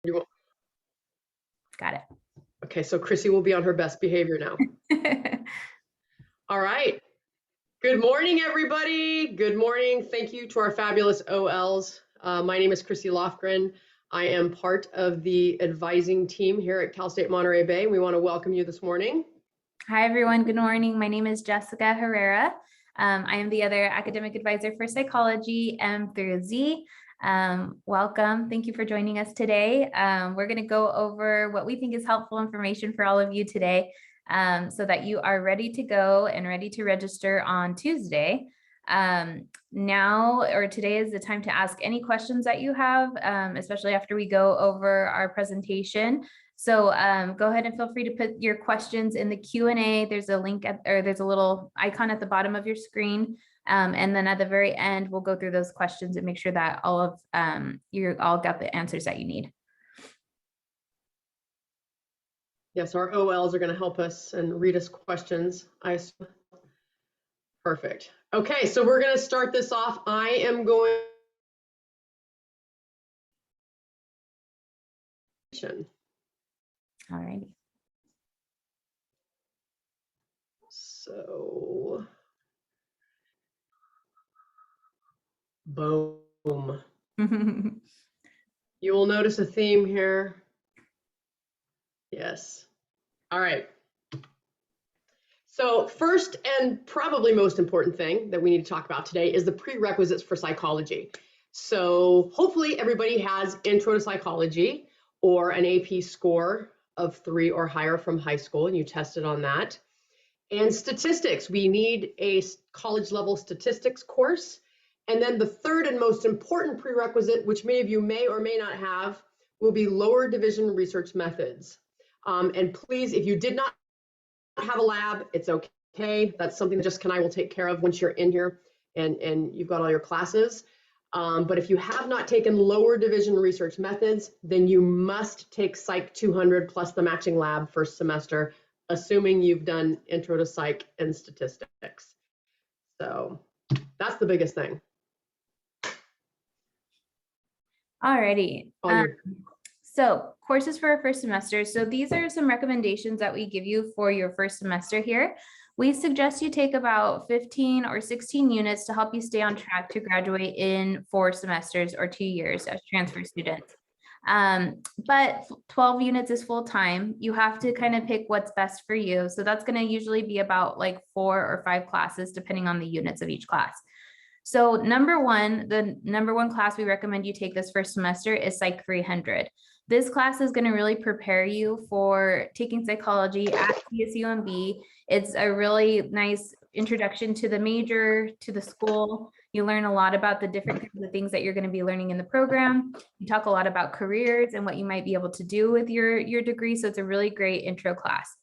You won't. Got it. Okay, so Chrissy will be on her best behavior now. All right. Good morning, everybody. Good morning. Thank you to our fabulous OLs. My name is Chrissy Lofgren. I am part of the advising team here at Cal State Monterey Bay. We want to welcome you this morning. Hi, everyone. Good morning. My name is Jessica Herrera. I am the other academic advisor for psychology M through Z. Welcome. Thank you for joining us today. We're going to go over what we think is helpful information for all of you today so that you are ready to go and ready to register on Tuesday. Now or today is the time to ask any questions that you have, especially after we go over our presentation. So go ahead and feel free to put your questions in the Q&A. There's a link or there's a little icon at the bottom of your screen. And then at the very end, we'll go through those questions and make sure that all of you all got the answers that you need. Yes, our OLs are going to help us and read us questions. Perfect. Okay, so we're going to start this off. I am going. All righty. So, boom. You will notice a theme here. Yes. All right. So first and probably most important thing that we need to talk about today is the prerequisites for psychology. So hopefully everybody has intro to psychology or an AP score of 3 or higher from high school, and you tested on that. And statistics, we need a college level statistics course. And then the third and most important prerequisite, which many of you may or may not have, will be lower division research methods. And please, if you did not have a lab, it's okay. That's something that Jessica and I will take care of once you're in here and you've got all your classes. But if you have not taken lower division research methods, then you must take Psych 200 plus the matching lab first semester, assuming you've done intro to psych and statistics. So that's the biggest thing. Alrighty. So courses for our first semester. So these are some recommendations that we give you for your first semester here. We suggest you take about 15 or 16 units to help you stay on track to graduate in 4 semesters or 2 years as transfer students. But 12 units is full time. You have to kind of pick what's best for you. So that's going to usually be about like 4 or 5 classes, depending on the units of each class. So the number one class we recommend you take this first semester is Psych 300. This class is going to really prepare you for taking psychology at CSUMB. It's a really nice introduction to the major, to the school. You learn a lot about the different kinds of things that you're going to be learning in the program. You talk a lot about careers and what you might be able to do with your degree. So it's a really great intro class.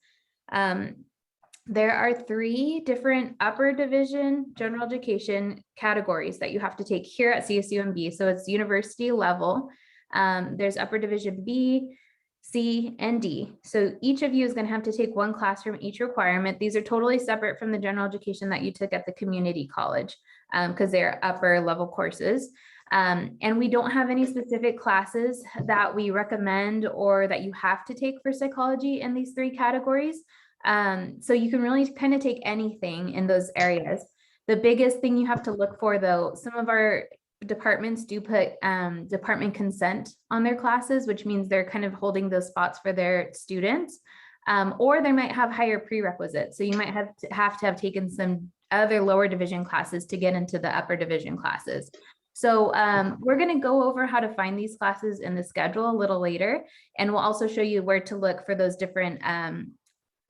There are 3 different upper division general education categories that you have to take here at CSUMB. So it's university level. There's upper division B, C, and D. So each of you is going to have to take 1 class from each requirement. These are totally separate from the general education that you took at the community college because they're upper level courses. And we don't have any specific classes that we recommend or that you have to take for psychology in these 3 categories. So you can really kind of take anything in those areas. The biggest thing you have to look for, though, some of our departments do put department consent on their classes, which means they're kind of holding those spots for their students, or they might have higher prerequisites. So you might have to have taken some other lower division classes to get into the upper division classes. So we're going to go over how to find these classes in the schedule a little later, and we'll also show you where to look for those different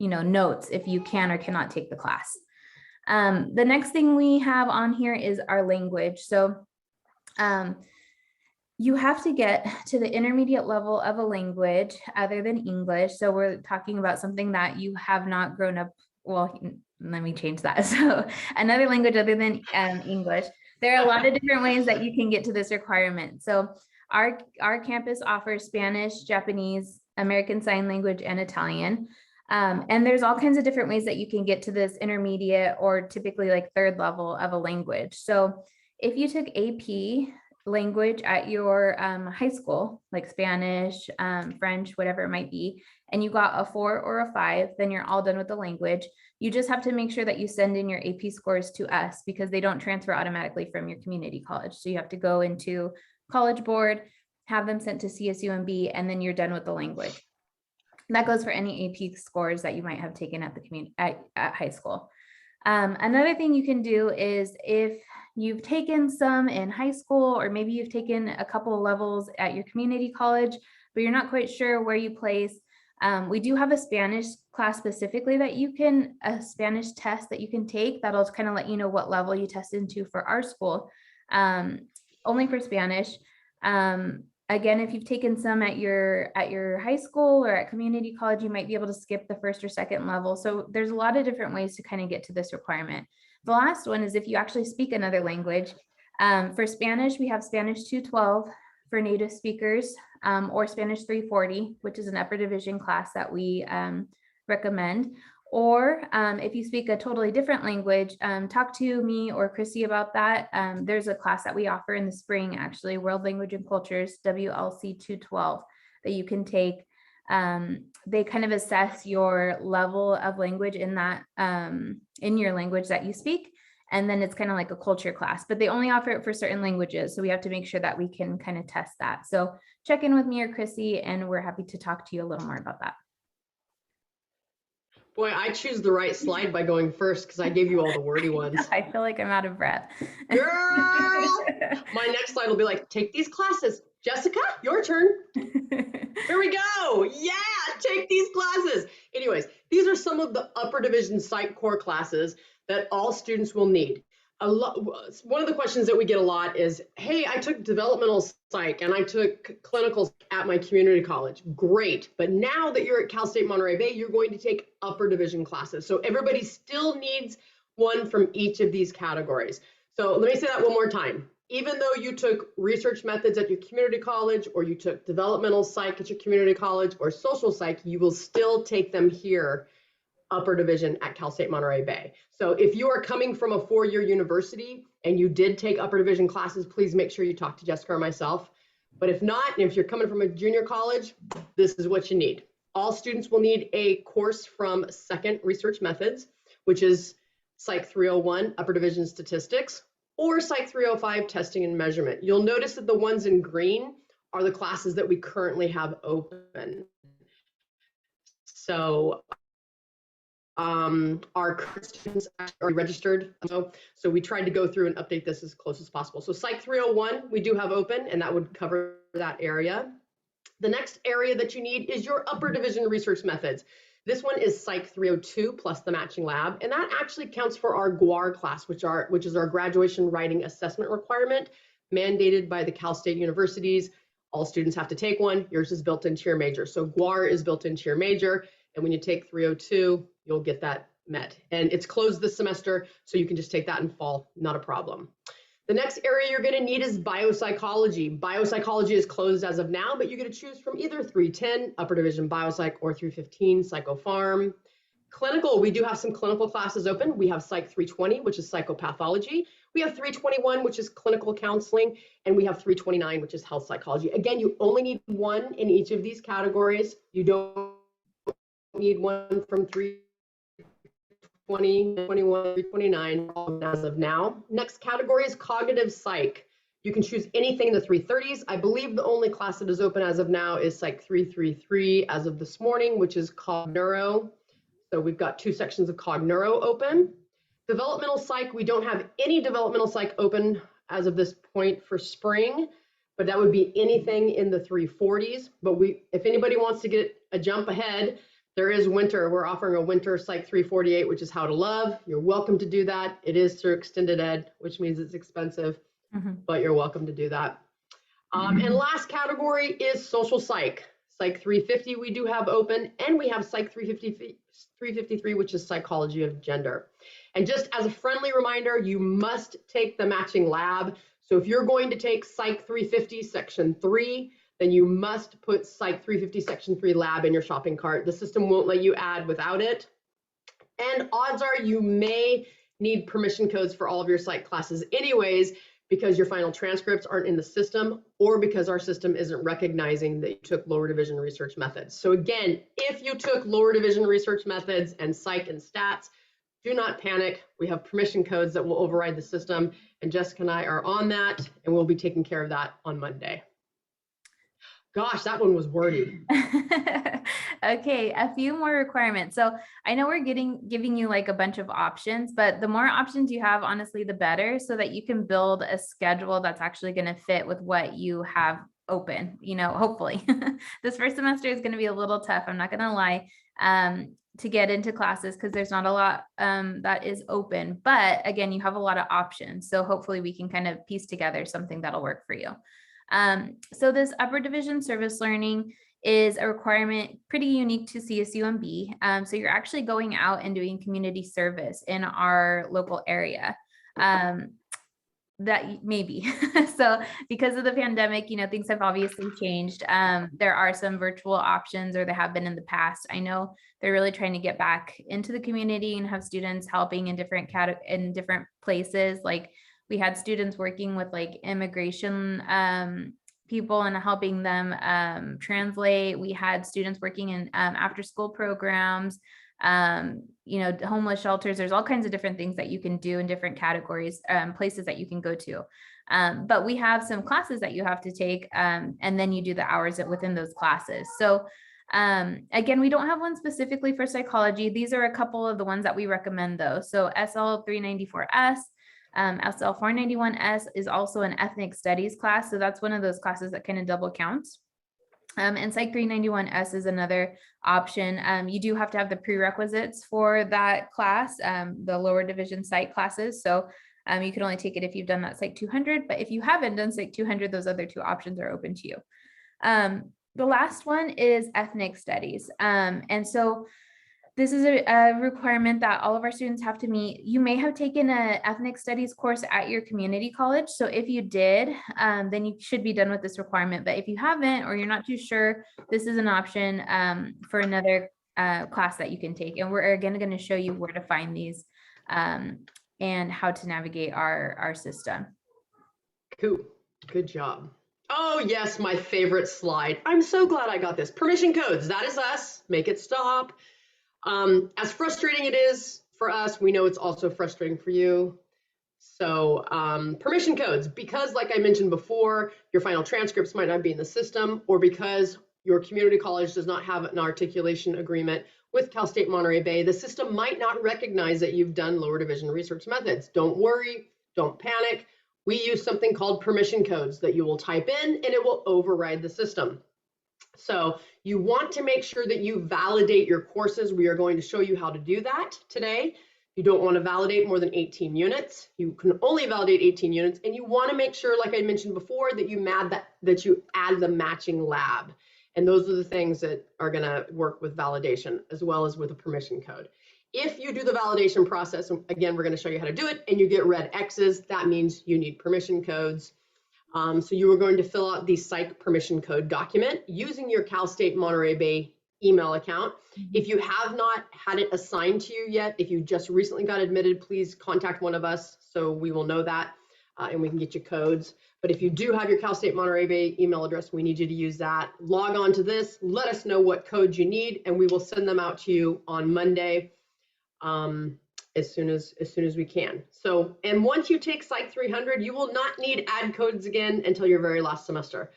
notes if you can or cannot take the class. The next thing we have on here is our language. So you have to get to the intermediate level of a language other than English. So we're talking about something that you have not grown up. Well, let me change that. So another language other than English. There are a lot of different ways that you can get to this requirement. So our campus offers Spanish, Japanese, American Sign Language, and Italian. And there's all kinds of different ways that you can get to this intermediate or typically like 3rd level of a language. So if you took AP language at your high school, like Spanish, French, whatever it might be, and you got a 4 or a 5, then you're all done with the language. You just have to make sure that you send in your AP scores to us because they don't transfer automatically from your community college. So you have to go into College Board, have them sent to CSUMB, and then you're done with the language. That goes for any AP scores that you might have taken at the community at high school. Another thing you can do is if you've taken some in high school, or maybe you've taken a couple of levels at your community college, but you're not quite sure where you place, we do have a Spanish class specifically that you can, a Spanish test that you can take that'll kind of let you know what level you test into for our school, only for Spanish. Again, if you've taken some at your high school or at community college, you might be able to skip the first or second level. So there's a lot of different ways to kind of get to this requirement. The last one is if you actually speak another language. For Spanish, we have Spanish 212 for native speakers, or Spanish 340, which is an upper division class that we recommend. Or if you speak a totally different language, talk to me or Chrissy about that. There's a class that we offer in the spring, actually, World Language and Cultures, WLC 212, that you can take. They kind of assess your level of language in that, in your language that you speak. And then it's kind of like a culture class, but they only offer it for certain languages. So we have to make sure that we can kind of test that. So check in with me or Chrissy, and we're happy to talk to you a little more about that. Boy, I choose the right slide by going first because I gave you all the wordy ones. I feel like I'm out of breath. Girl, my next slide will be like, take these classes. Jessica, your turn. Here we go. Yeah, take these classes. Anyways, these are some of the upper division psych core classes that all students will need. One of the questions that we get a lot is, hey, I took developmental psych and I took clinical at my community college. Great. But now that you're at Cal State Monterey Bay, you're going to take upper division classes. So everybody still needs one from each of these categories. So let me say that one more time. Even though you took research methods at your community college, or you took developmental psych at your community college, or social psych, you will still take them here, upper division at Cal State Monterey Bay. So if you are coming from a 4-year university and you did take upper division classes, please make sure you talk to Jessica or myself. But if not, and if you're coming from a junior college, this is what you need. All students will need a course from Second Research Methods, which is Psych 301, Upper Division Statistics, or Psych 305, Testing and Measurement. You'll notice that the ones in green are the classes that we currently have open. So our current students are registered, so we tried to go through and update this as close as possible. So Psych 301 we do have open, and that would cover that area. The next area that you need is your upper division research methods. This one is Psych 302 plus the matching lab, and that actually counts for our GWAR class, which is our graduation writing assessment requirement mandated by the Cal State universities. All students have to take one. Yours is built into your major. So GWAR is built into your major, and when you take 302, you'll get that met. And it's closed this semester, so you can just take that in fall, not a problem. The next area you're gonna need is biopsychology. Biopsychology is closed as of now, but you get to choose from either 310, upper division biopsych, or 315, psychopharm. Clinical, we do have some clinical classes open. We have Psych 320, which is psychopathology. We have 321, which is clinical counseling, and we have 329, which is health psychology. Again, you only need one in each of these categories. You don't need one from 320, 21, 329 as of now. Next category is cognitive psych. You can choose anything in the 330s. I believe the only class that is open as of now is Psych 333 as of this morning, which is Cog Neuro. So we've got 2 sections of Cog Neuro open. Developmental psych, we don't have any developmental psych open as of this point for spring, but that would be anything in the 340s. But if anybody wants to get a jump ahead, there is winter. We're offering a winter Psych 348, which is How to Love. You're welcome to do that. It is through extended ed, which means it's expensive, but you're welcome to do that. And last category is social psych. Psych 350 we do have open, and we have Psych 353, which is psychology of gender. And just as a friendly reminder, you must take the matching lab. So if you're going to take Psych 350 section 3, then you must put Psych 350 section 3 lab in your shopping cart. The system won't let you add without it. And odds are you may need permission codes for all of your psych classes anyways, because your final transcripts aren't in the system, or because our system isn't recognizing that you took lower division research methods. So again, if you took lower division research methods and psych and stats, do not panic. We have permission codes that will override the system, and Jessica and I are on that, and we'll be taking care of that on Monday. Gosh, that one was wordy. Okay, a few more requirements. So I know we're giving you like a bunch of options, but the more options you have, honestly, the better, so that you can build a schedule that's actually going to fit with what you have open, hopefully. This first semester is going to be a little tough, I'm not going to lie, to get into classes, because there's not a lot that is open. But again, you have a lot of options. So hopefully we can kind of piece together something that'll work for you. So this upper division service learning is a requirement pretty unique to CSUMB. So you're actually going out and doing community service in our local area. That maybe. So because of the pandemic, things have obviously changed. There are some virtual options, or there have been in the past. I know they're really trying to get back into the community and have students helping in different places. Like we had students working with like immigration people and helping them translate. We had students working in after school programs, homeless shelters. There's all kinds of different things that you can do in different categories, places that you can go to. But we have some classes that you have to take, and then you do the hours within those classes. So again, we don't have one specifically for psychology. These are a couple of the ones that we recommend though. So SL 394S, SL 491S is also an ethnic studies class. So that's one of those classes that kind of double counts. And Psych 391S is another option. You do have to have the prerequisites for that class, the lower division psych classes. So you can only take it if you've done that Psych 200, but if you haven't done Psych 200, those other two options are open to you. The last one is ethnic studies. And so this is a requirement that all of our students have to meet. You may have taken an ethnic studies course at your community college. So if you did, then you should be done with this requirement. But if you haven't, or you're not too sure, this is an option for another class that you can take. And we're again going to show you where to find these and how to navigate our system. Cool. Good job. Oh yes, my favorite slide. I'm so glad I got this. Permission codes, that is us. Make it stop. As frustrating it is for us, we know it's also frustrating for you. So permission codes, because like I mentioned before, your final transcripts might not be in the system, or because your community college does not have an articulation agreement with Cal State Monterey Bay, the system might not recognize that you've done lower division research methods. Don't worry, don't panic. We use something called permission codes that you will type in and it will override the system. So you want to make sure that you validate your courses. We are going to show you how to do that today. You don't want to validate more than 18 units. You can only validate 18 units, and you want to make sure, like I mentioned before, that you add the matching lab. And those are the things that are going to work with validation as well as with a permission code. If you do the validation process, again, we're going to show you how to do it, and you get red X's, that means you need permission codes. So you are going to fill out the psych permission code document using your Cal State Monterey Bay email account. If you have not had it assigned to you yet, if you just recently got admitted, please contact one of us so we will know that and we can get you codes. But if you do have your Cal State Monterey Bay email address, we need you to use that. Log on to this, let us know what codes you need, and we will send them out to you on Monday. As soon as we can. So, and once you take Psych 300, you will not need add codes again until your very last semester.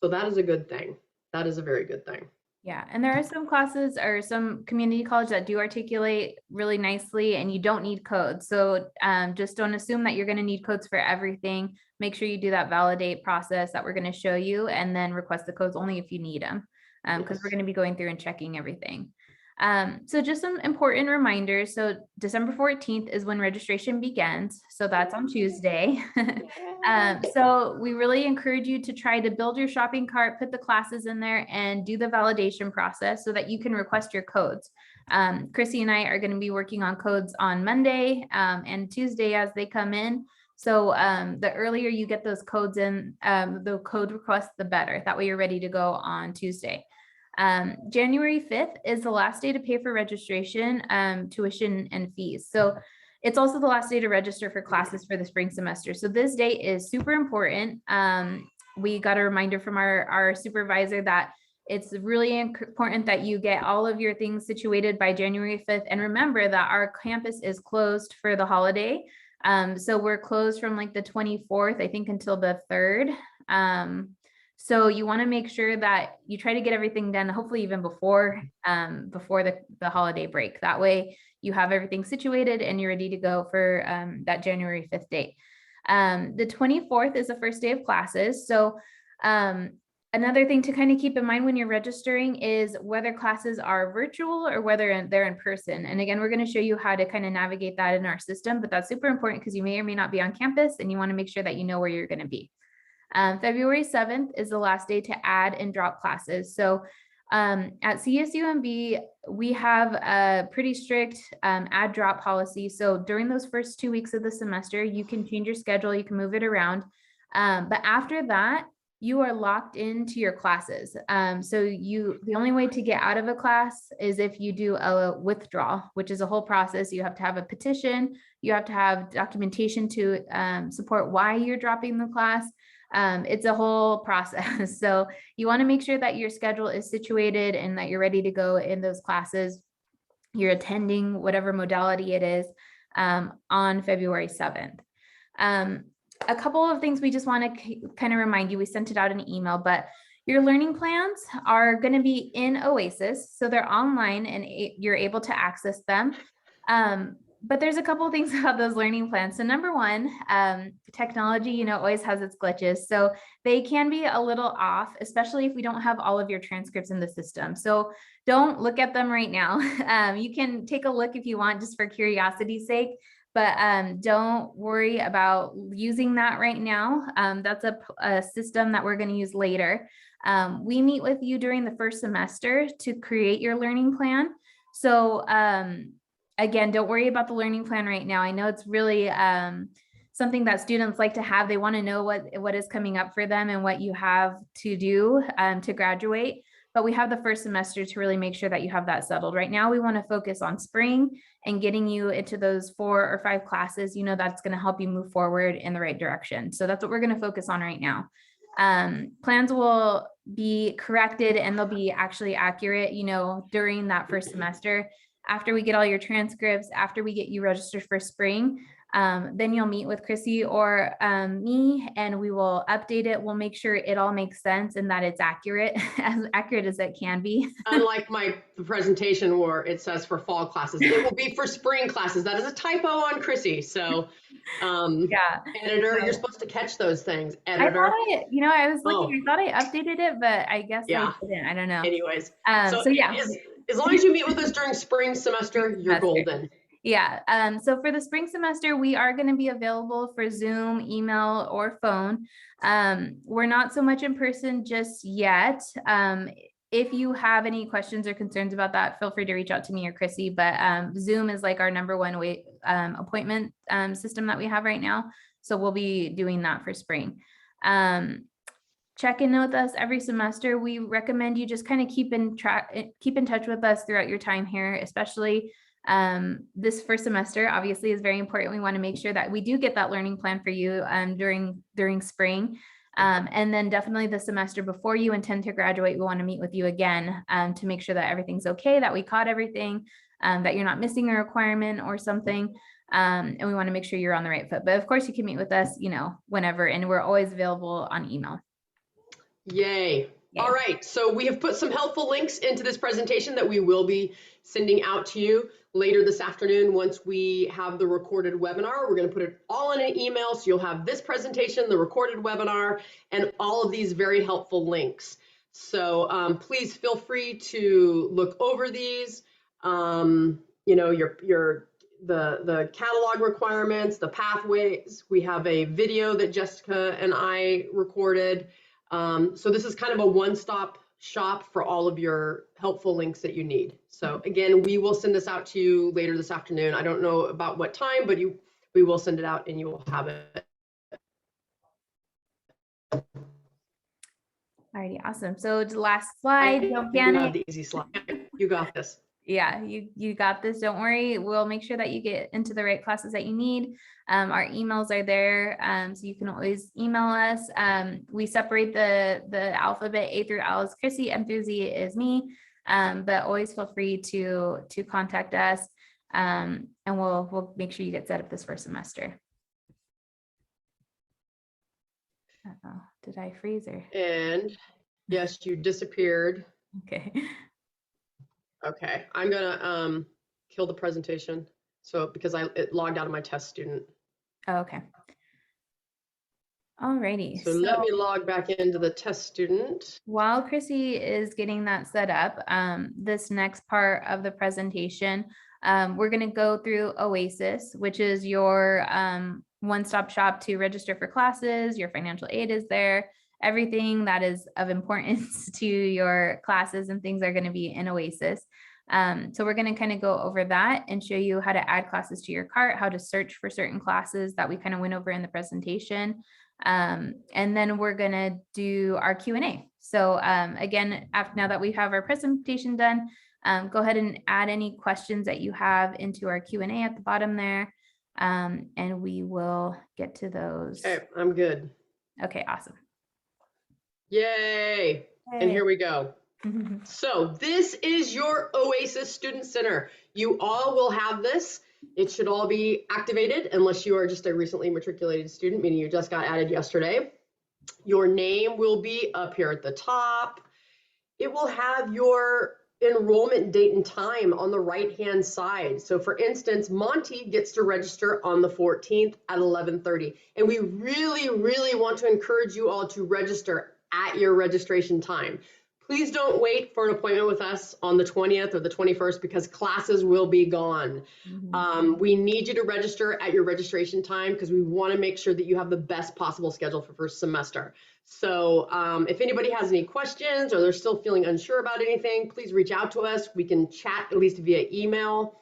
So that is a good thing. That is a very good thing. Yeah, and there are some classes or some community college that do articulate really nicely and you don't need codes. So just don't assume that you're going to need codes for everything. Make sure you do that validate process that we're going to show you, and then request the codes only if you need them, because we're going to be going through and checking everything. So just some important reminders. So December 14th is when registration begins. So that's on Tuesday. So we really encourage you to try to build your shopping cart, put the classes in there, and do the validation process so that you can request your codes. Chrissy and I are going to be working on codes on Monday and Tuesday as they come in. So the earlier you get those codes in, the code request, the better. That way you're ready to go on Tuesday. January 5th is the last day to pay for registration, tuition, and fees. So It's also the last day to register for classes for the spring semester. So this date is super important. We got a reminder from our supervisor that it's really important that you get all of your things situated by January 5th. And remember that our campus is closed for the holiday. So we're closed from like the 24th, I think, until the 3rd. So you want to make sure that you try to get everything done, hopefully even before the holiday break. That way you have everything situated and you're ready to go for that January 5th date. The 24th is the first day of classes. So another thing to kind of keep in mind when you're registering is whether classes are virtual or whether they're in person. And again, we're going to show you how to kind of navigate that in our system, but that's super important because you may or may not be on campus and you want to make sure that you know where you're going to be. February 7th is the last day to add and drop classes. So at CSUMB, we have a pretty strict add drop policy. So during those first 2 weeks of the semester, you can change your schedule, you can move it around. But after that, you are locked into your classes. So the only way to get out of a class is if you do a withdrawal, which is a whole process. You have to have a petition, you have to have documentation to support why you're dropping the class. It's a whole process. So you want to make sure that your schedule is situated and that you're ready to go in those classes. You're attending whatever modality it is on February 7th. A couple of things we just want to kind of remind you, we sent it out in an email, but your learning plans are going to be in Oasis. So they're online and you're able to access them. But there's a couple of things about those learning plans. So number one, technology, always has its glitches. So they can be a little off, especially if we don't have all of your transcripts in the system. So don't look at them right now. You can take a look if you want, just for curiosity's sake, but don't worry about using that right now. That's a system that we're going to use later. We meet with you during the first semester to create your learning plan. So again, don't worry about the learning plan right now. I know it's really something that students like to have. They want to know what is coming up for them and what you have to do to graduate. But we have the first semester to really make sure that you have that settled. Right now, we want to focus on spring and getting you into those 4 or 5 classes, that's going to help you move forward in the right direction. So that's what we're going to focus on right now. Plans will be corrected and they'll be actually accurate, during that first semester. After we get all your transcripts, after we get you registered for spring, then you'll meet with Chrissy or me and we will update it. We'll make sure it all makes sense and that it's accurate, as accurate as it can be. Unlike the presentation where it says for fall classes, it will be for spring classes. That is a typo on Chrissy. So yeah, editor, you're supposed to catch those things. Editor. I was looking, I thought I updated it, but I guess I didn't. I don't know. Anyways, so yeah. As long as you meet with us during spring semester, you're golden. Yeah. So for the spring semester, we are going to be available for Zoom, email, or phone. We're not so much in person just yet. If you have any questions or concerns about that, feel free to reach out to me or Chrissy, but Zoom is like our #1 appointment system that we have right now. So we'll be doing that for spring. Check in with us every semester. We recommend you just kind of keep in touch with us throughout your time here, especially this first semester obviously is very important. We want to make sure that we do get that learning plan for you during spring. And then definitely the semester before you intend to graduate, we want to meet with you again to make sure that everything's okay, that we caught everything, that you're not missing a requirement or something. And we want to make sure you're on the right foot. But of course you can meet with us, whenever, and we're always available on email. Yay. All right. So we have put some helpful links into this presentation that we will be sending out to you later this afternoon. Once we have the recorded webinar, we're going to put it all in an email. So you'll have this presentation, the recorded webinar, and all of these very helpful links. So please feel free to look over these, the catalog requirements, the pathways. We have a video that Jessica and I recorded. So this is kind of a one-stop shop for all of your helpful links that you need. So again, we will send this out to you later this afternoon. I don't know about what time, but we will send it out and you will have it. Alrighty, awesome. So the last slide, don't panic. The easy slide. You got this. Yeah, you got this. Don't worry. We'll make sure that you get into the right classes that you need. Our emails are there, so you can always email us. We separate the alphabet. A through L is Chrissy, M through Z is me. But always feel free to contact us, and we'll make sure you get set up this first semester. Uh-oh, did I freeze or? And yes, you disappeared. Okay. Okay, I'm gonna kill the presentation. So because it logged out of my test student. Oh, okay. Alrighty. So let me log back into the test student. While Chrissy is getting that set up, this next part of the presentation, we're going to go through Oasis, which is your one-stop shop to register for classes. Your financial aid is there. Everything that is of importance to your classes and things are going to be in Oasis. So we're going to kind of go over that and show you how to add classes to your cart, how to search for certain classes that we kind of went over in the presentation. And then we're going to do our Q&A. So again, now that we have our presentation done, go ahead and add any questions that you have into our Q&A at the bottom there. And we will get to those. Okay, I'm good. Okay, awesome. Yay. And here we go. So this is your Oasis Student Center. You all will have this. It should all be activated unless you are just a recently matriculated student, meaning you just got added yesterday. Your name will be up here at the top. It will have your enrollment date and time on the right-hand side. So for instance, Monty gets to register on the 14th at 11:30. And we really, really want to encourage you all to register at your registration time. Please don't wait for an appointment with us on the 20th or the 21st because classes will be gone. We need you to register at your registration time because we want to make sure that you have the best possible schedule for first semester. So if anybody has any questions or they're still feeling unsure about anything, please reach out to us. We can chat at least via email.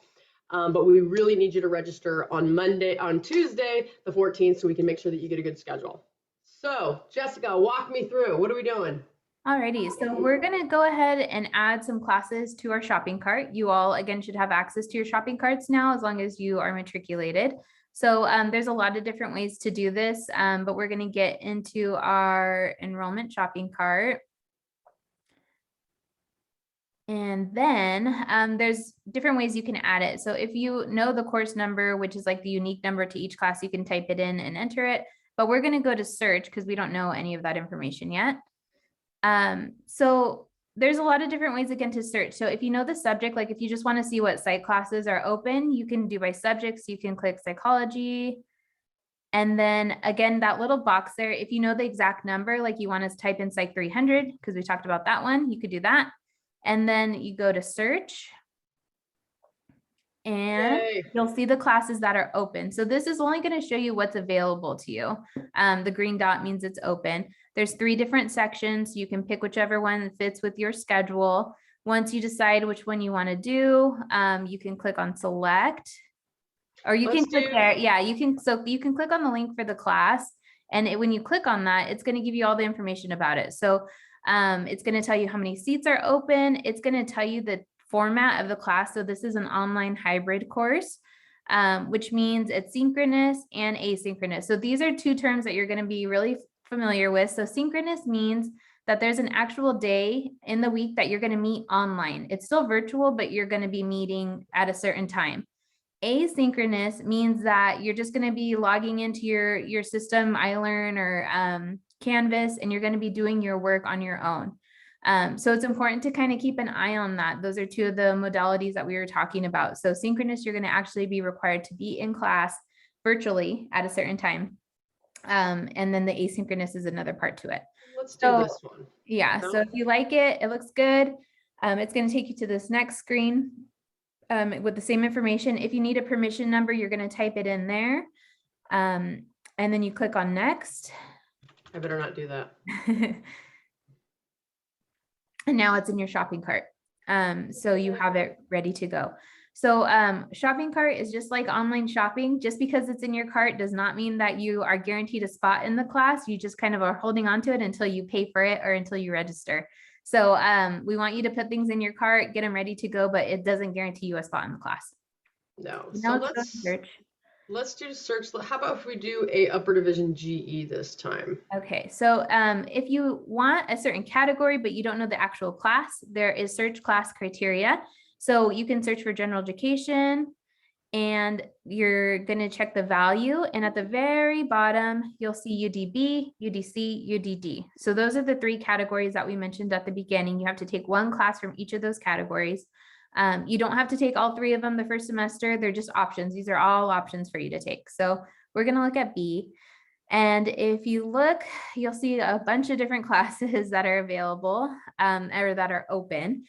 But we really need you to register on Tuesday, the 14th, so we can make sure that you get a good schedule. So Jessica, walk me through. What are we doing? Alrighty, so we're going to go ahead and add some classes to our shopping cart. You all, again, should have access to your shopping carts now as long as you are matriculated. So there's a lot of different ways to do this, but we're going to get into our enrollment shopping cart. And then there's different ways you can add it. So if you know the course number, which is like the unique number to each class, you can type it in and enter it. But we're going to go to search because we don't know any of that information yet. So there's a lot of different ways again to search. So if you know the subject, like if you just want to see what psych classes are open, you can do by subjects. You can click psychology. And then again, that little box there, if you know the exact number, like you want to type in psych 300, because we talked about that one, you could do that. And then you go to search. And you'll see the classes that are open. So this is only going to show you what's available to you. The green dot means it's open. There's 3 different sections. You can pick whichever one fits with your schedule. Once you decide which one you want to do, you can click on select, or you can click there. Yeah, you can. So you can click on the link for the class. And when you click on that, it's going to give you all the information about it. So it's going to tell you how many seats are open. It's going to tell you the format of the class. So this is an online hybrid course, which means it's synchronous and asynchronous. So these are 2 terms that you're going to be really familiar with. So synchronous means that there's an actual day in the week that you're going to meet online. It's still virtual, but you're going to be meeting at a certain time. Asynchronous means that you're just going to be logging into your system, iLearn or Canvas, and you're going to be doing your work on your own. So it's important to kind of keep an eye on that. Those are 2 of the modalities that we were talking about. So synchronous, you're going to actually be required to be in class virtually at a certain time. And then the asynchronous is another part to it. Let's do this one. Yeah. So if you like it, it looks good. It's going to take you to this next screen with the same information. If you need a permission number, you're going to type it in there. And then you click on next. I better not do that. And now it's in your shopping cart. So you have it ready to go. So shopping cart is just like online shopping. Just because it's in your cart does not mean that you are guaranteed a spot in the class. You just kind of are holding on to it until you pay for it or until you register. So we want you to put things in your cart, get them ready to go, but it doesn't guarantee you a spot in the class. No. Now So let's search. Let's do search. How about if we do a upper division GE this time? Okay, so if you want a certain category, but you don't know the actual class, there is search class criteria. So you can search for general education and you're going to check the value. And at the very bottom, you'll see UDB, UDC, UDD. So those are the 3 categories that we mentioned at the beginning. You have to take one class from each of those categories. You don't have to take all 3 of them the first semester. They're just options. These are all options for you to take. So we're going to look at B. And if you look, you'll see a bunch of different classes that are available or that are open.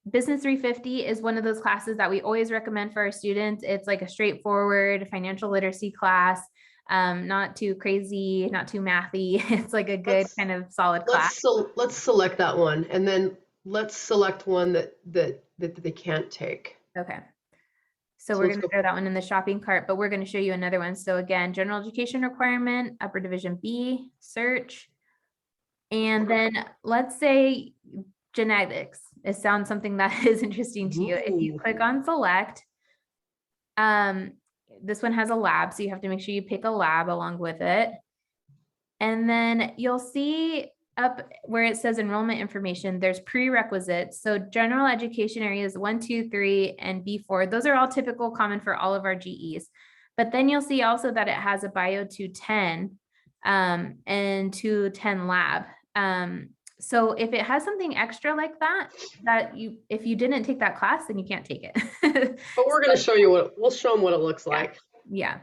Business 350 is one of those classes that we always recommend for our students. It's like a straightforward financial literacy class, not too crazy, not too mathy. It's like a good kind of solid class. Let's select that one, and then let's select one that they can't take. Okay. So we're going to throw that one in the shopping cart, but we're going to show you another one. So again, general education requirement, upper division B, search. And then let's say genetics. It sounds something that is interesting to you. If you click on select, this one has a lab, so you have to make sure you pick a lab along with it. And then you'll see up where it says enrollment information, there's prerequisites. So general education areas 1, 2, 3, and B4. Those are all typical, common for all of our GEs. But then you'll see also that it has a bio 210 and 210 lab. So if it has something extra like that, if you didn't take that class, then you can't take it. But we're going to show you we'll show them what it looks like. Yeah.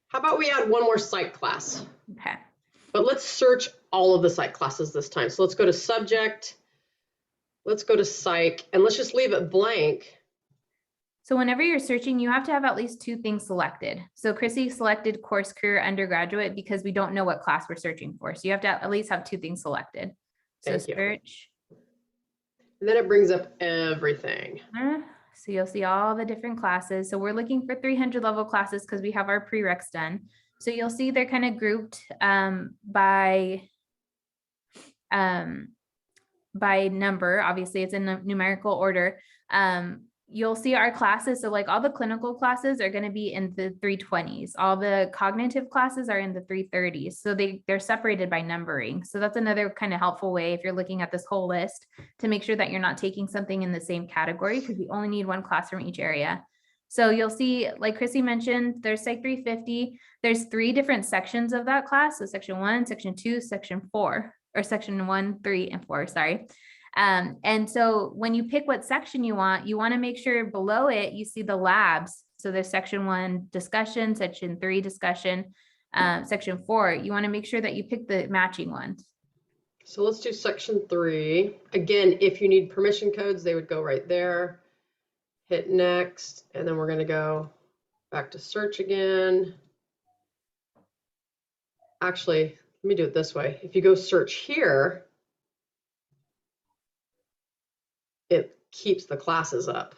How about we add one more psych class? Okay. But let's search all of the psych classes this time. So let's go to subject, let's go to psych, and let's just leave it blank. So whenever you're searching, you have to have at least 2 things selected. So Chrissy selected course, career, undergraduate because we don't know what class we're searching for. So you have to at least have 2 things selected. So search. And then it brings up everything. So you'll see all the different classes. So we're looking for 300 level classes because we have our prereqs done. So you'll see they're kind of grouped by number. Obviously, it's in a numerical order. You'll see our classes. So like all the clinical classes are going to be in the 320s. All the cognitive classes are in the 330s. So they're separated by numbering. So that's another kind of helpful way if you're looking at this whole list to make sure that you're not taking something in the same category because you only need one class from each area. So you'll see, like Chrissy mentioned, there's Psych 350. There's 3 different sections of that class. So section 1, section 2, section 4, or section 1, 3, and 4, sorry. And so when you pick what section you want to make sure below it, you see the labs. So there's section 1 discussion, section 3 discussion, section 4. You want to make sure that you pick the matching ones. So let's do section 3. Again, if you need permission codes, they would go right there. Hit next, and then we're going to go back to search again. Actually, let me do it this way. If you go search here, it keeps the classes up.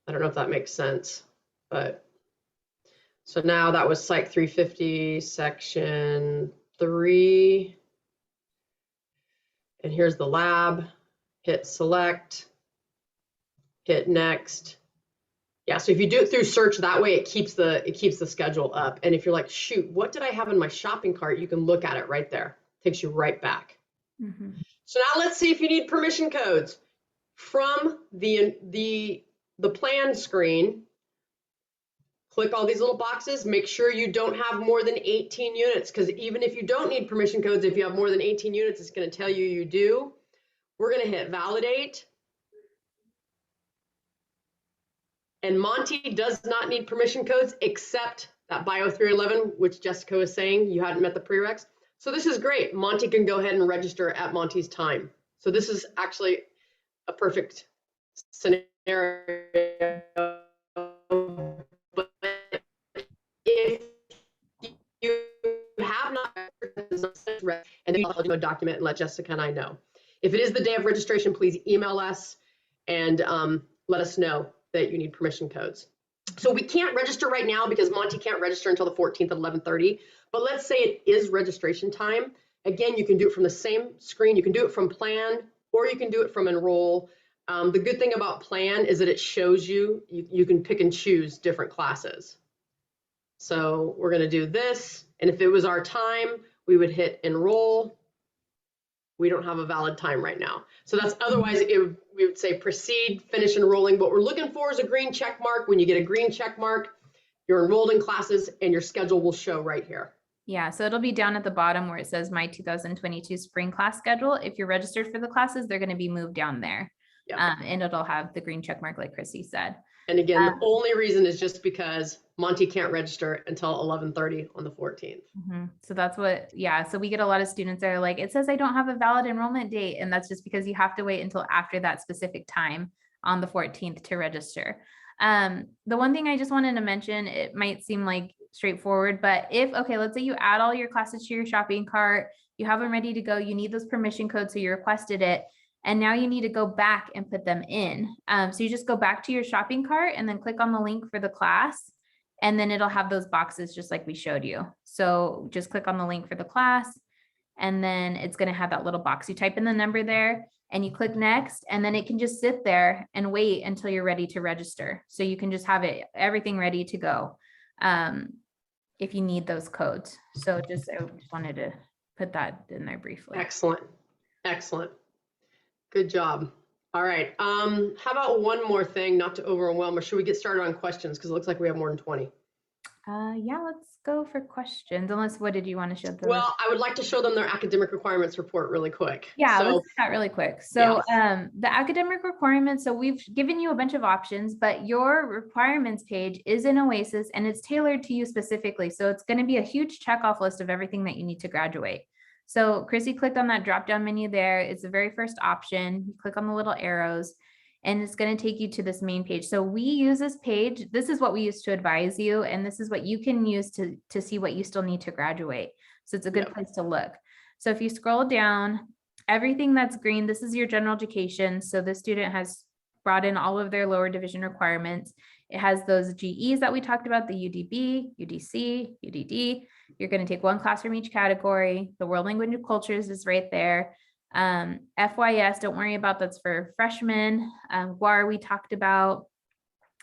I don't know if that makes sense, but so now that was Psych 350, section 3. And here's the lab. Hit select. Hit next. Yeah, so if you do it through search, that way it keeps the schedule up. And if you're like, shoot, what did I have in my shopping cart? You can look at it right there. Takes you right back. Mm-hmm. So now let's see if you need permission codes. From the plan screen, click all these little boxes. Make sure you don't have more than 18 units, because even if you don't need permission codes, if you have more than 18 units, it's going to tell you you do. We're going to hit validate. And Monty does not need permission codes except that Bio 311, which Jessica was saying you hadn't met the prereqs. So this is great. Monty can go ahead and register at Monty's time. So this is actually a perfect scenario. But if you have not, and then I'll do a document and let Jessica and I know. If it is the day of registration, please email us and let us know that you need permission codes. So we can't register right now because Monty can't register until the 14th at 11:30. But let's say it is registration time. Again, you can do it from the same screen. You can do it from Plan, or you can do it from Enroll. The good thing about Plan is that it shows you can pick and choose different classes. So we're going to do this. And if it was our time, we would hit Enroll. We don't have a valid time right now. So that's otherwise we would say proceed, finish enrolling. What we're looking for is a green check mark. When you get a green check mark, you're enrolled in classes and your schedule will show right here. Yeah, so it'll be down at the bottom where it says my 2022 spring class schedule. If you're registered for the classes, they're going to be moved down there. Yep. And it'll have the green check mark like Chrissy said. And again, the only reason is just because Monty can't register until 11:30 on the 14th. So that's what, yeah. So we get a lot of students that are like, it says I don't have a valid enrollment date. And that's just because you have to wait until after that specific time on the 14th to register. The one thing I just wanted to mention, it might seem like straightforward, but if, okay, let's say you add all your classes to your shopping cart, you have them ready to go, you need those permission codes, so you requested it, and now you need to go back and put them in. So you just go back to your shopping cart and then click on the link for the class, and then it'll have those boxes just like we showed you. So just click on the link for the class, and then it's going to have that little box. You type in the number there and you click next, and then it can just sit there and wait until you're ready to register. So you can just have everything ready to go if you need those codes. So I just wanted to put that in there briefly. Excellent. Excellent. Good job. All right. How about one more thing, not to overwhelm, or should we get started on questions? Because it looks like we have more than 20. Yeah, let's go for questions. Unless, what did you want to show them? Well, I would like to show them their academic requirements report really quick. Yeah, let's do that really quick. So the academic requirements, so we've given you a bunch of options, but your requirements page is in Oasis and it's tailored to you specifically. So it's going to be a huge checkoff list of everything that you need to graduate. So Chrissy clicked on that drop-down menu there. It's the very first option. You click on the little arrows and it's going to take you to this main page. So we use this page. This is what we use to advise you. And this is what you can use to see what you still need to graduate. So it's a good place to look. So if you scroll down, everything that's green, this is your general education. So the student has brought in all of their lower division requirements. It has those GEs that we talked about, the UDB, UDC, UDD. You're going to take one class from each category. The world language and cultures is right there. FYS, don't worry about, that's for freshmen. GUAR we talked about,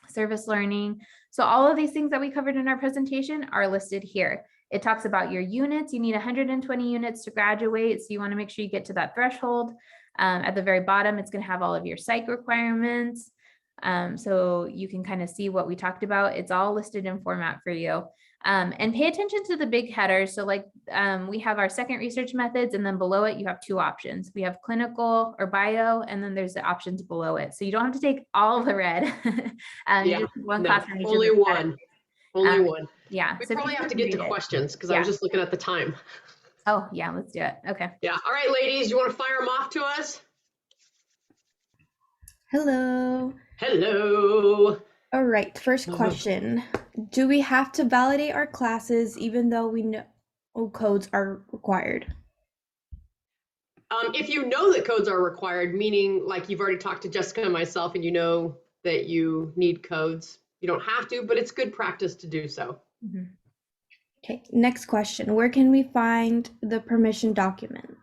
service learning. So all of these things that we covered in our presentation are listed here. It talks about your units. You need 120 units to graduate. So you want to make sure you get to that threshold. At the very bottom, it's going to have all of your psych requirements. So you can kind of see what we talked about. It's all listed in format for you. And pay attention to the big headers. So like we have our second research methods, and then below it, you have two options. We have clinical or bio, and then there's the options below it. So you don't have to take all of the red. One class from each only one. Only one. Yeah. We probably have to get to questions because I was just looking at the time. Oh, yeah, let's do it. Okay. Yeah. All right, ladies, you want to fire them off to us? Hello. Hello. All right, first question. Do we have to validate our classes even though we know codes are required? If you know that codes are required, meaning like you've already talked to Jessica and myself and you know that you need codes, you don't have to, but it's good practice to do so. Mm-hmm. Okay, next question. Where can we find the permission document?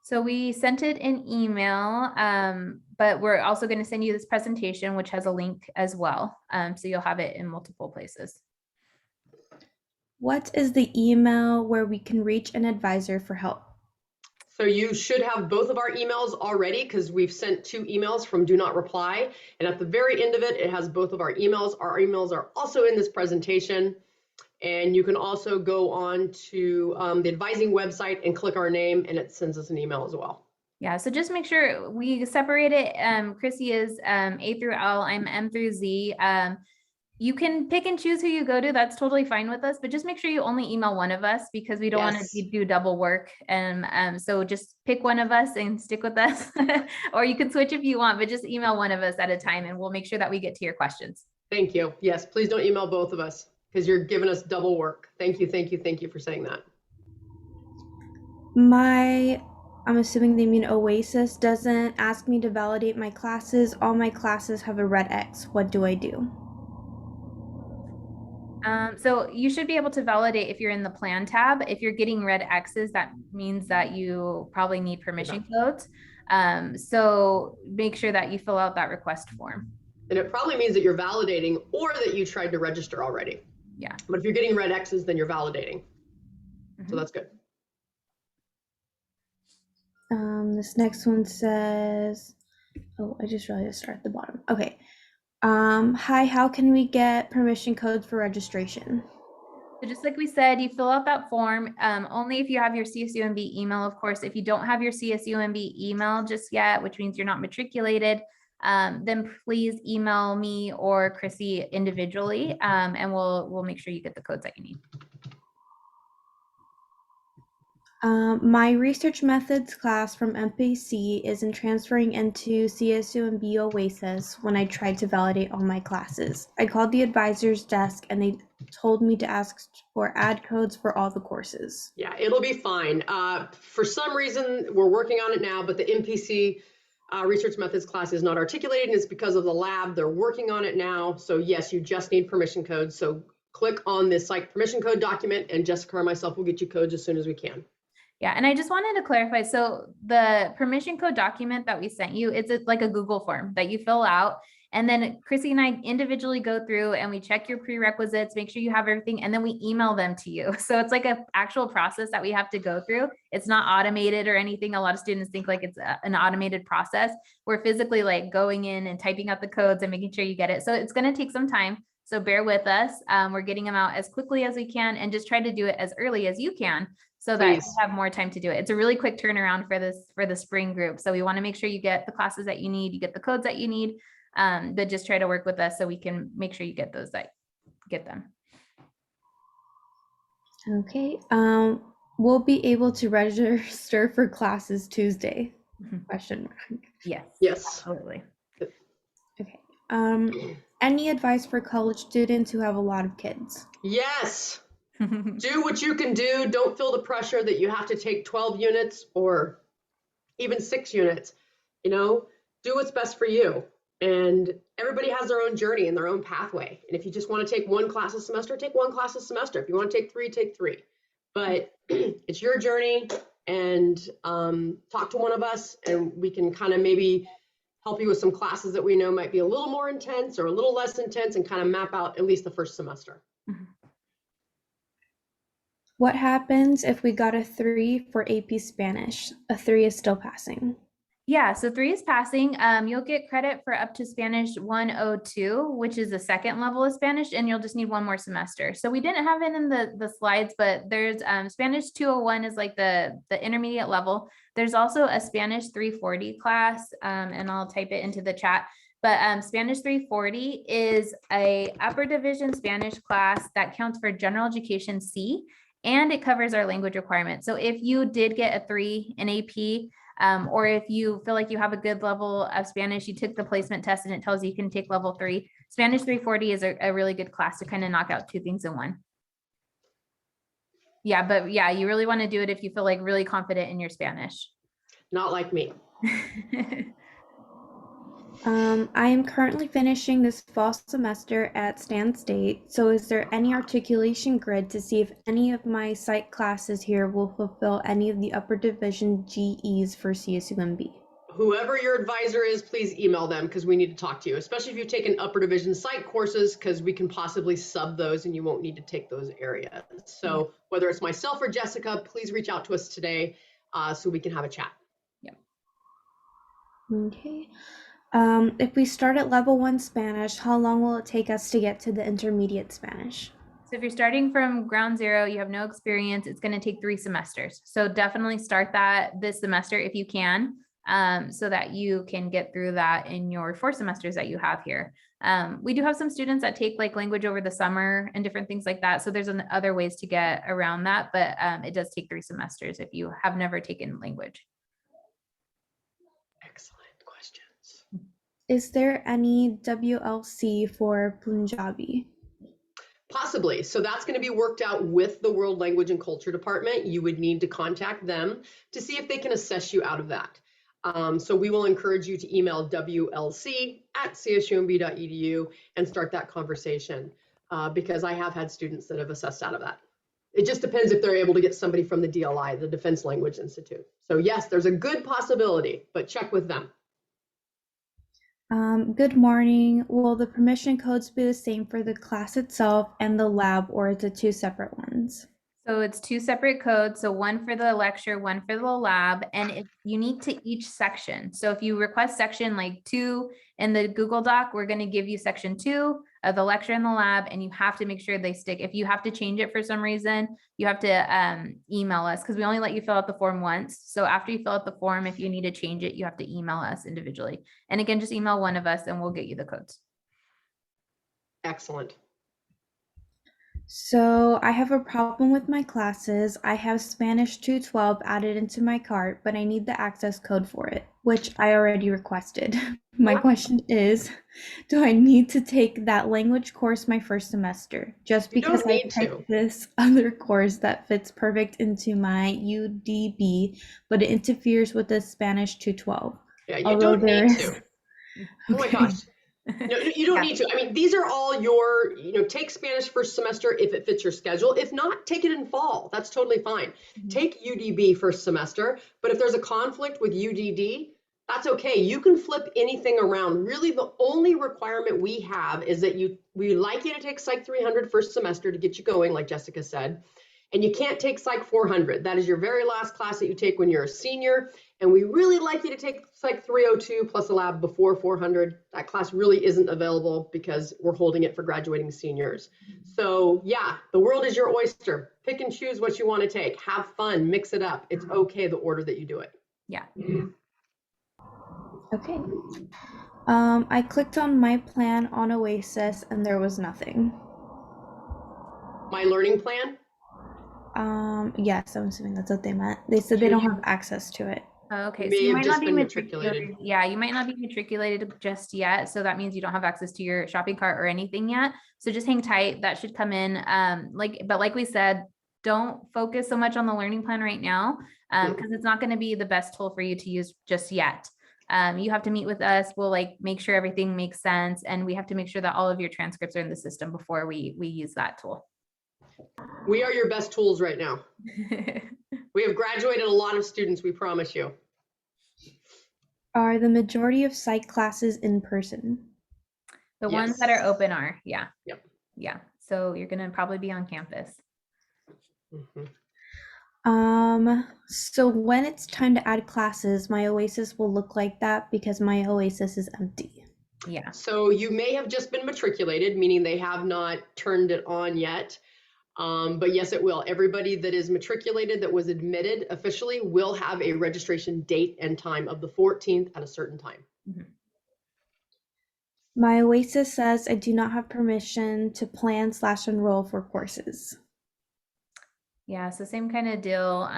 So we sent it in email, but we're also going to send you this presentation, which has a link as well. So you'll have it in multiple places. What is the email where we can reach an advisor for help? So you should have both of our emails already because we've sent 2 emails from Do Not Reply. And at the very end of it, it has both of our emails. Our emails are also in this presentation. And you can also go on to the advising website and click our name, and it sends us an email as well. Yeah, so just make sure we separate it. Chrissy is A through L, I'm M through Z. You can pick and choose who you go to. That's totally fine with us, but just make sure you only email one of us because we don't want to do double work. And so just pick one of us and stick with us, or you can switch if you want, but just email one of us at a time and we'll make sure that we get to your questions. Thank you. Yes, please don't email both of us because you're giving us double work. Thank you, thank you, thank you for saying that. I'm assuming they mean Oasis doesn't ask me to validate my classes. All my classes have a red X. What do I do? So you should be able to validate if you're in the plan tab. If you're getting red X's, that means that you probably need permission codes. So make sure that you fill out that request form. And it probably means that you're validating or that you tried to register already. Yeah. But if you're getting red X's, then you're validating. So that's good. This next one says, oh, I just realized to start at the bottom. Okay. Hi, how can we get permission codes for registration? So just like we said, you fill out that form, only if you have your CSUMB email, of course. If you don't have your CSUMB email just yet, which means you're not matriculated, then please email me or Chrissy individually, and we'll make sure you get the codes that you need. My research methods class from MPC isn't transferring into CSUMB Oasis when I tried to validate all my classes. I called the advisor's desk and they told me to ask for ad codes for all the courses. Yeah, it'll be fine. For some reason, we're working on it now, but the MPC research methods class is not articulated, and it's because of the lab. They're working on it now. So yes, you just need permission codes. So click on this like permission code document, and Jessica or myself will get you codes as soon as we can. Yeah, and I just wanted to clarify. So the permission code document that we sent you, it's like a Google form that you fill out. And then Chrissy and I individually go through and we check your prerequisites, make sure you have everything, and then we email them to you. So it's like an actual process that we have to go through. It's not automated or anything. A lot of students think like it's an automated process. We're physically like going in and typing out the codes and making sure you get it. So it's going to take some time. So bear with us. We're getting them out as quickly as we can and just try to do it as early as you can so that you have more time to do it. It's a really quick turnaround for the spring group. So we want to make sure you get the classes that you need, you get the codes that you need, but just try to work with us so we can make sure you get those that get them. Okay. We'll be able to register for classes Tuesday? Question mark. Yes. Yes. Absolutely. Okay. Any advice for college students who have a lot of kids? Yes. Do what you can do. Don't feel the pressure that you have to take 12 units or even 6 units. You know, do what's best for you. And everybody has their own journey and their own pathway. And if you just want to take 1 class a semester, take 1 class a semester. If you want to take 3, take 3. But it's your journey, and talk to one of us and we can kind of maybe help you with some classes that we know might be a little more intense or a little less intense and kind of map out at least the first semester. What happens if we got a 3 for AP Spanish? A 3 is still passing. Yeah, so 3 is passing. You'll get credit for up to Spanish 102, which is the second level of Spanish, and you'll just need 1 more semester. So we didn't have it in the slides, but there's Spanish 201 is like the intermediate level. There's also a Spanish 340 class, and I'll type it into the chat. But Spanish 340 is a upper division Spanish class that counts for general education C, and it covers our language requirements. So if you did get a 3 in AP, or if you feel like you have a good level of Spanish, you took the placement test and it tells you can take level 3. Spanish 340 is a really good class to kind of knock out 2 things in one. Yeah, but yeah, you really want to do it if you feel like really confident in your Spanish. Not like me. I am currently finishing this fall semester at Stan State. So is there any articulation grid to see if any of my psych classes here will fulfill any of the upper division GEs for CSUMB? Whoever your advisor is, please email them because we need to talk to you, especially if you've taken upper division psych courses, because we can possibly sub those and you won't need to take those areas. So whether it's myself or Jessica, please reach out to us today so we can have a chat. Yeah. Okay. If we start at level 1 Spanish, how long will it take us to get to the intermediate Spanish? So if you're starting from ground zero, you have no experience, it's going to take 3 semesters. So definitely start that this semester if you can, so that you can get through that in your 4 semesters that you have here. We do have some students that take like language over the summer and different things like that. So there's other ways to get around that, but it does take 3 semesters if you have never taken language. Excellent questions. Is there any WLC for Punjabi? Possibly. So that's going to be worked out with the World Language and Culture Department. You would need to contact them to see if they can assess you out of that. So we will encourage you to email WLC@csumb.edu and start that conversation. because I have had students that have assessed out of that. It just depends if they're able to get somebody from the DLI, the Defense Language Institute. So yes, there's a good possibility, but check with them. Good morning. Will the permission codes be the same for the class itself and the lab, or is it two separate ones? So it's two separate codes. So one for the lecture, one for the lab, and it's unique to each section. So if you request section like 2 in the Google Doc, we're going to give you section 2 of the lecture and the lab, and you have to make sure they stick. If you have to change it for some reason, you have to email us, because we only let you fill out the form once. So after you fill out the form, if you need to change it, you have to email us individually. And again, just email one of us and we'll get you the codes. Excellent. So I have a problem with my classes. I have Spanish 212 added into my cart, but I need the access code for it, which I already requested. My question is, do I need to take that language course my first semester? Just because I picked this other course that fits perfect into my UDB, but it interferes with the Spanish 212. Yeah, you don't need to. Okay. Oh my gosh. No, you don't need to. I mean, these are all your, take Spanish first semester if it fits your schedule. If not, take it in fall. That's totally fine. Take UDB first semester, but if there's a conflict with UDD, that's okay. You can flip anything around. Really, the only requirement we have is that we like you to take Psych 300 first semester to get you going, like Jessica said, and you can't take Psych 400. That is your very last class that you take when you're a senior. And we really like you to take Psych 302 plus a lab before 400. That class really isn't available because we're holding it for graduating seniors. So yeah, the world is your oyster. Pick and choose what you want to take. Have fun, mix it up. It's okay the order that you do it. Yeah. Okay. I clicked on my plan on Oasis and there was nothing. My learning plan? Yes, I'm assuming that's what they meant. They said they don't have access to it. Okay, so you might not be matriculated. Yeah, you might not be matriculated just yet. So that means you don't have access to your shopping cart or anything yet. So just hang tight. That should come in. But like we said, don't focus so much on the learning plan right now, because it's not going to be the best tool for you to use just yet. You have to meet with us. We'll make sure everything makes sense, and we have to make sure that all of your transcripts are in the system before we use that tool. We are your best tools right now. We have graduated a lot of students, we promise you. Are the majority of psych classes in person? The ones that are open are, yeah. Yep. Yeah. So you're going to probably be on campus. So when it's time to add classes, my Oasis will look like that because my Oasis is empty. Yeah. So you may have just been matriculated, meaning they have not turned it on yet. But yes, it will. Everybody that is matriculated that was admitted officially will have a registration date and time of the 14th at a certain time. My Oasis says I do not have permission to plan/enroll for courses. Yeah, so same kind of deal.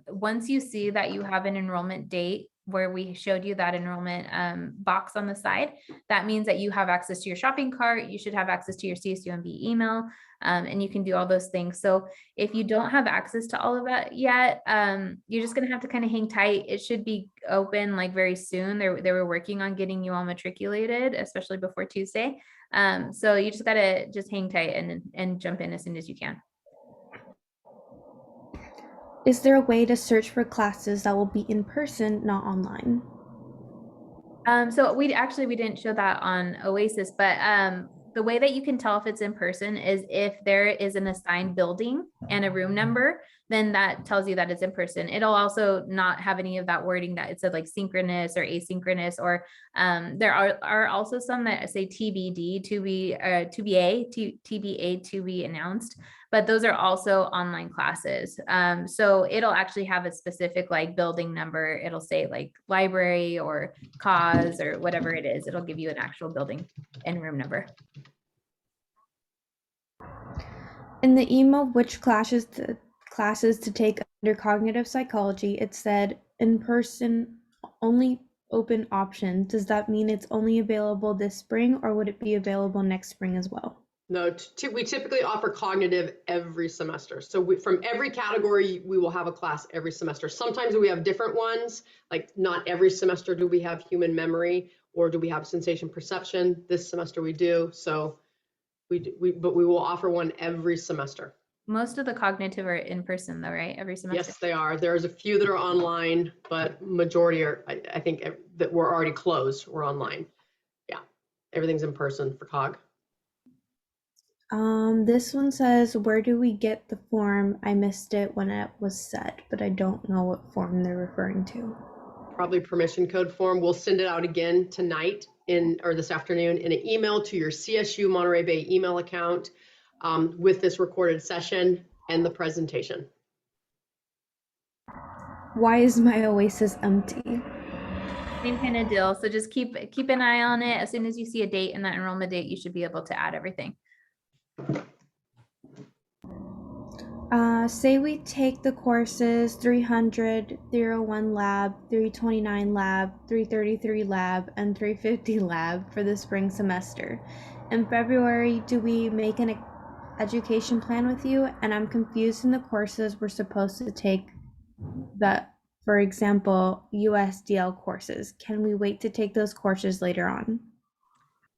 Once you see that you have an enrollment date where we showed you that enrollment box on the side, that means that you have access to your shopping cart. You should have access to your CSUMB email, and you can do all those things. So if you don't have access to all of that yet, you're just gonna have to kind of hang tight. It should be open very soon. They were working on getting you all matriculated, especially before Tuesday. So you just gotta hang tight and jump in as soon as you can. Is there a way to search for classes that will be in person, not online? So we didn't show that on Oasis, but the way that you can tell if it's in person is if there is an assigned building and a room number, then that tells you that it's in person. It'll also not have any of that wording that it said synchronous or asynchronous, or there are also some that say TBD, TBA, to be announced, but those are also online classes. So it'll actually have a specific building number. It'll say library or cause or whatever it is. It'll give you an actual building and room number. In the email, which classes to take under cognitive psychology, it said in person only open option. Does that mean it's only available this spring, or would it be available next spring as well? No, we typically offer cognitive every semester. So from every category, we will have a class every semester. Sometimes we have different ones, not every semester do we have human memory or do we have sensation perception. This semester we do. So But we will offer one every semester. Most of the cognitive are in person though, right? Every semester? Yes, they are. There's a few that are online, but majority are, I think that were already closed were online. Yeah, everything's in person for COG. This one says, where do we get the form? I missed it when it was set, but I don't know what form they're referring to. Probably permission code form. We'll send it out again tonight or this afternoon in an email to your CSU Monterey Bay email account with this recorded session and the presentation. Why is my Oasis empty? Same kind of deal. So just keep an eye on it. As soon as you see a date in that enrollment date, you should be able to add everything. Say we take the courses 300, 301 lab, 329 lab, 333 lab, and 350 lab for the spring semester. In February, do we make an education plan with you? And I'm confused in the courses we're supposed to take that, for example, USDL courses. Can we wait to take those courses later on?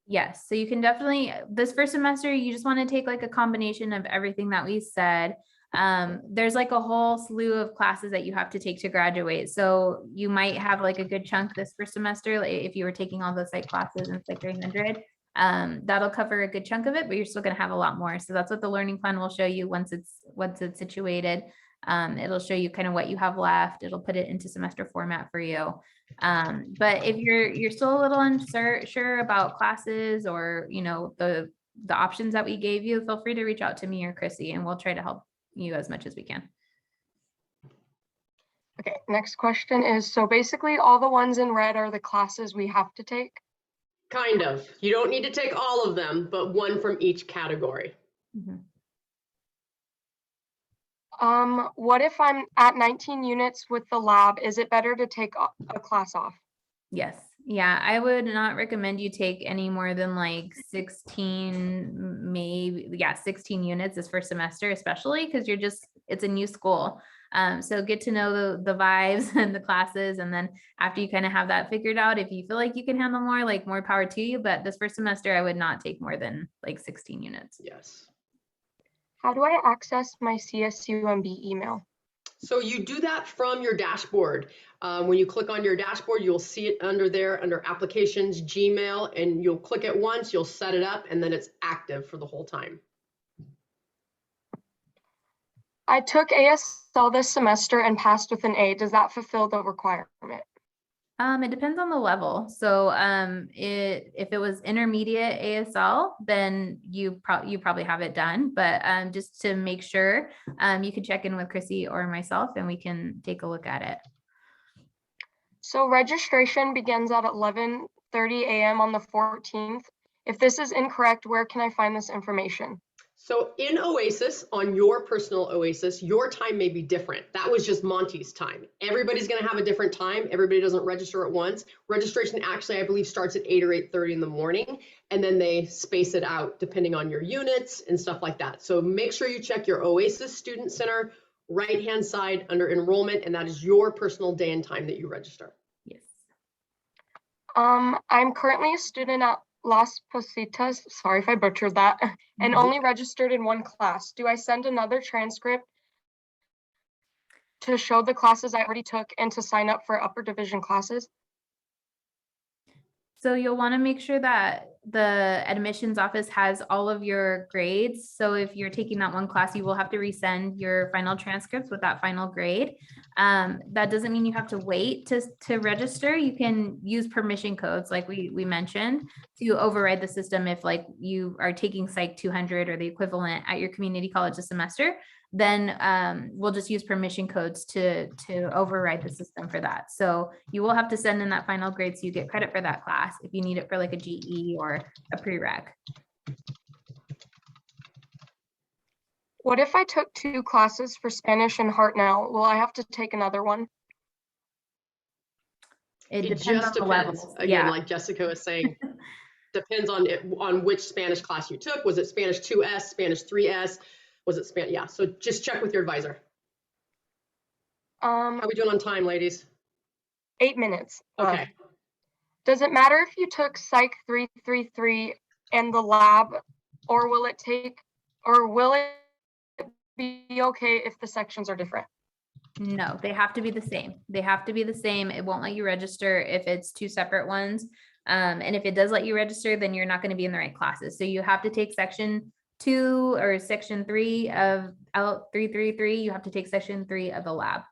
Yes, so you can definitely, this first semester, you just want to take like a combination of everything that we said. There's like a whole slew of classes that you have to take to graduate. So you might have like a good chunk this first semester, like if you were taking all those psych classes and Psych 300, that'll cover a good chunk of it, but you're still going to have a lot more. So that's what the learning plan will show you once it's situated. It'll show you kind of what you have left. It'll put it into semester format for you. But if you're still a little unsure about classes or, you know, the options that we gave you, feel free to reach out to me or Chrissy and we'll try to help you as much as we can. Okay, next question is, so basically all the ones in red are the classes we have to take? Kind of. You don't need to take all of them, but one from each category. Mm-hmm. What if I'm at 19 units with the lab? Is it better to take a class off? Yes. Yeah, I would not recommend you take any more than like 16, maybe, 16 units this first semester, especially because it's a new school. So get to know the vibes and the classes. And then after you kind of have that figured out, if you feel like you can handle more, like more power to you. But this first semester, I would not take more than like 16 units. Yes. How do I access my CSUMB email? So you do that from your dashboard. When you click on your dashboard, you'll see it under there, under applications, Gmail, and you'll click it once, you'll set it up, and then it's active for the whole time. I took ASL this semester and passed with an A. Does that fulfill the requirement? It depends on the level. So if it was intermediate ASL, then you probably have it done. But just to make sure, you can check in with Chrissy or myself and we can take a look at it. So registration begins at 11:30 a.m. on the 14th. If this is incorrect, where can I find this information? So in Oasis, on your personal Oasis, your time may be different. That was just Monty's time. Everybody's going to have a different time. Everybody doesn't register at once. Registration actually, I believe, starts at 8 or 8:30 in the morning, and then they space it out depending on your units and stuff like that. So make sure you check your Oasis Student Center right-hand side under enrollment, and that is your personal day and time that you register. Yes. I'm currently a student at Las Positas, sorry if I butchered that, and only registered in one class. Do I send another transcript to show the classes I already took and to sign up for upper division classes? So you'll want to make sure that the admissions office has all of your grades. So if you're taking that one class, you will have to resend your final transcripts with that final grade. That doesn't mean you have to wait to register. You can use permission codes like we mentioned to override the system if like you are taking Psych 200 or the equivalent at your community college this semester. Then we'll just use permission codes to override the system for that. So you will have to send in that final grade so you get credit for that class if you need it for like a GE or a prereq. What if I took 2 classes for Spanish and Hartnell? Will I have to take another one? It depends just on the depends. levels. Again, like Jessica was saying, depends on which Spanish class you took. Was it Spanish 2S, Spanish 3S? Was it Spanish? Yeah, so just check with your advisor. How are we doing on time, ladies? 8 minutes. Okay. Does it matter if you took Psych 333 and the lab or will it be okay if the sections are different? No, they have to be the same. They have to be the same. It won't let you register if it's two separate ones. And if it does let you register, then you're not going to be in the right classes. So you have to take section 2 or section 3 of out 333. You have to take section 3 of the lab.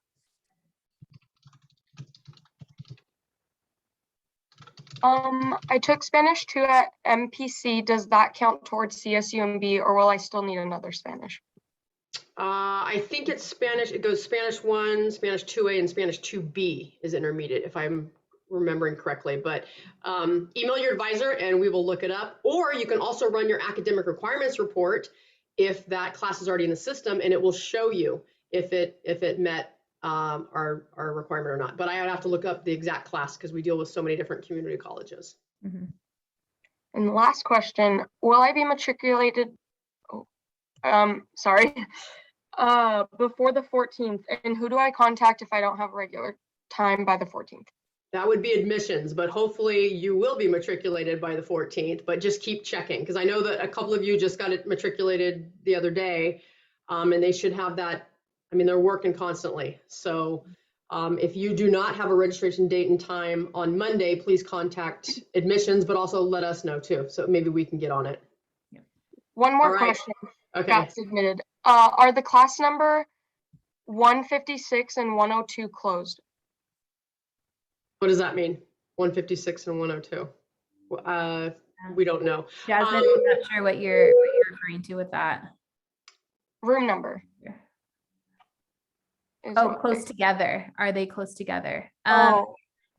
I took Spanish 2 at MPC. Does that count towards CSUMB, or will I still need another Spanish? I think it's Spanish. It goes Spanish 1, Spanish 2A, and Spanish 2B is intermediate, if I'm remembering correctly. But email your advisor and we will look it up. Or you can also run your academic requirements report if that class is already in the system, and it will show you if it met our requirement or not. But I would have to look up the exact class because we deal with so many different community colleges. Mm-hmm. And the last question, will I be matriculated? Sorry. Before the 14th, and who do I contact if I don't have regular time by the 14th? That would be admissions, but hopefully you will be matriculated by the 14th, but just keep checking, because I know that a couple of you just got it matriculated the other day, and they should have that. I mean, they're working constantly. So if you do not have a registration date and time on Monday, please contact admissions, but also let us know too, so maybe we can get on it. One more question. Got submitted. Are the class number 156 and 102 closed? What does that mean? 156 and 102? We don't know. Jasmine, I'm not sure what you're referring to with that. Room number. Oh, close together. Are they close together? Oh.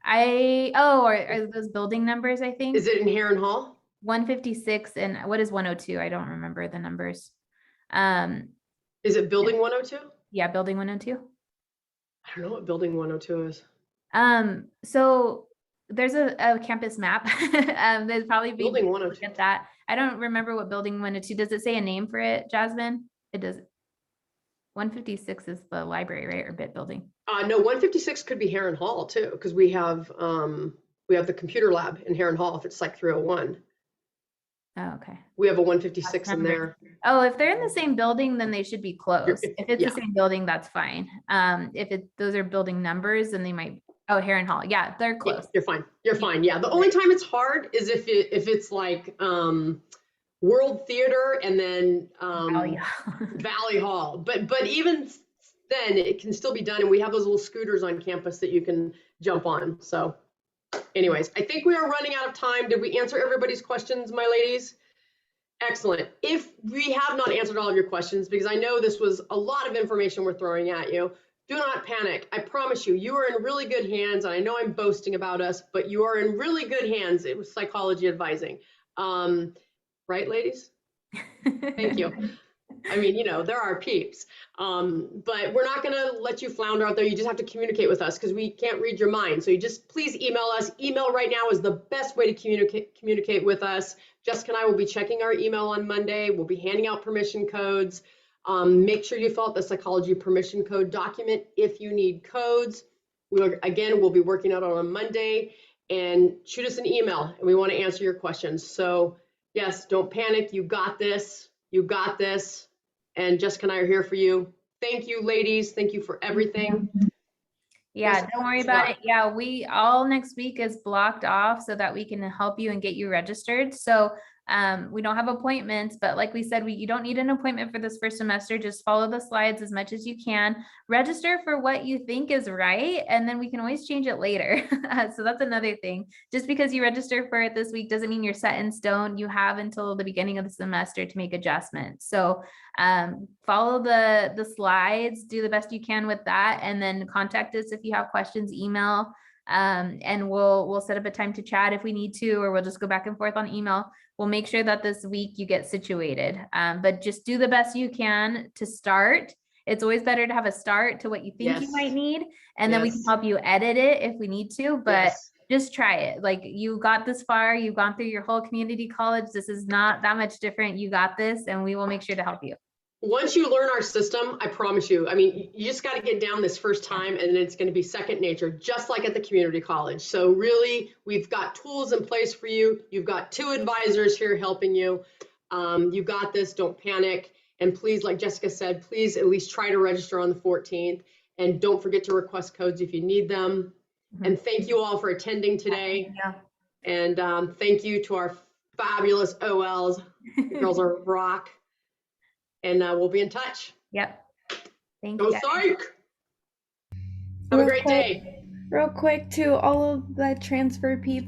Are those building numbers, I think? Is it in Herrera Hall? 156 and what is 102? I don't remember the numbers. Is it building 102? Yeah, building 102. I don't know what building 102 is. So there's a campus map. There's probably building 102. At that. I don't remember what building 102. Does it say a name for it, Jasmine? It does. 156 is the library, right? Or bit building. No, 156 could be Herrera Hall too, because we have the computer lab in Herrera Hall if it's like 301. Oh, okay. We have a 156 in there. Oh, if they're in the same building, then they should be close. If it's the same building, that's fine. If those are building numbers, then they might. Oh, Herrera Hall. Yeah, they're close. You're fine. You're fine. Yeah. The only time it's hard is if it's like World Theater and then Valley Hall. But even then, it can still be done, and we have those little scooters on campus that you can jump on. So. Anyways, I think we are running out of time. Did we answer everybody's questions, my ladies? Excellent. If we have not answered all of your questions, because I know this was a lot of information we're throwing at you, do not panic. I promise you, you are in really good hands. And I know I'm boasting about us, but you are in really good hands with psychology advising. Right, ladies? Thank you. I mean, you know, there are peeps, but we're not going to let you flounder out there. You just have to communicate with us because we can't read your mind. So you just please email us. Email right now is the best way to communicate with us. Jessica and I will be checking our email on Monday. We'll be handing out permission codes. Make sure you fill out the psychology permission code document if you need codes. We'll be working out on Monday, and shoot us an email and we want to answer your questions. So yes, don't panic. You got this. You got this. And Jessica and I are here for you. Thank you, ladies. Thank you for everything. Yeah, Jessica, don't worry about it. Yeah, we all next week is blocked off so that we can help you and get you registered. So we don't have appointments, but like we said, you don't need an appointment for this first semester. Just follow the slides as much as you can. Register for what you think is right, and then we can always change it later. So that's another thing. Just because you register for it this week doesn't mean you're set in stone. You have until the beginning of the semester to make adjustments. So follow the slides, do the best you can with that, and then contact us if you have questions, email, and we'll set up a time to chat if we need to, or we'll just go back and forth on email. We'll make sure that this week you get situated, but just do the best you can to start. It's always better to have a start to what you think you might need, and then we can help you edit it if we need to, but just try it. Like, you got this far, you've gone through your whole community college. This is not that much different. You got this, and we will make sure to help you. Once you learn our system, I promise you, I mean, you just got to get down this first time, and it's going to be second nature, just like at the community college. So really, we've got tools in place for you. You've got 2 advisors here helping you. You got this, don't panic. And please, like Jessica said, please at least try to register on the 14th. And don't forget to request codes if you need them. And thank you all for attending today. And thank you to our fabulous OLs. You girls are rock. And we'll be in touch. Yep. Thank Go you. Psych! Have a great day. Real quick to all of the transfer peeps.